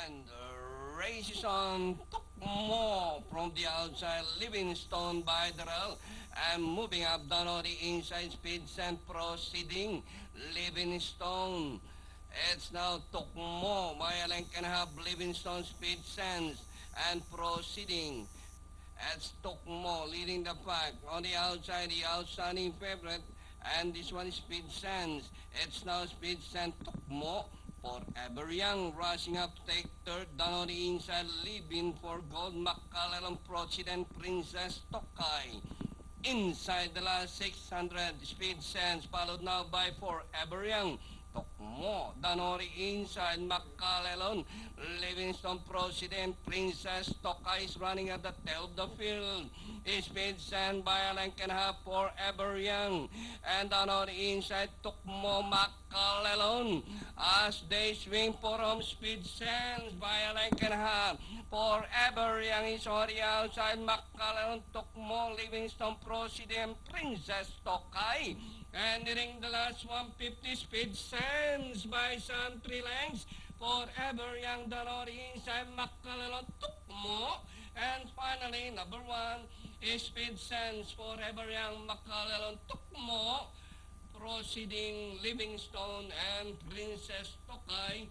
And races on Tukmo from the outside. Livingstone by the rail. And moving up down on the inside. Speeds and proceeding. Livingstone. It's now Tukmo by a length and a half. Livingstone speed sense and proceeding. It's Tukmo leading the pack. On the outside, the outstanding favorite. And this one is Speed Sense. It's now Speed Sense Tukmo. Forever Young rushing up to take third. Down on the inside, leaving for gold. McCallum, Prociden, Princess Tokai. Inside the last 600, Speed Sense, followed now by Forever Young. Tukmo, Danori inside, McCallum, Livingstone, President, Princess Tokai is running at the tail of the field. Speed Sense by a length and a half, Forever Young. And Danori inside, Tukmo, McCallum, as they swing for home. Speed Sense by a length and a half. Forever Young is on the outside, McCallum, Tukmo, Livingstone, President, Princess Tokai. And during the last 150, Speed Sense by some 3 lengths. Forever Young, Danori inside, McCallum, Tukmo. And finally, number 1 is Speed Sense, Forever Young, McCallum, Tukmo. Proceeding Livingstone and Princess Tokai.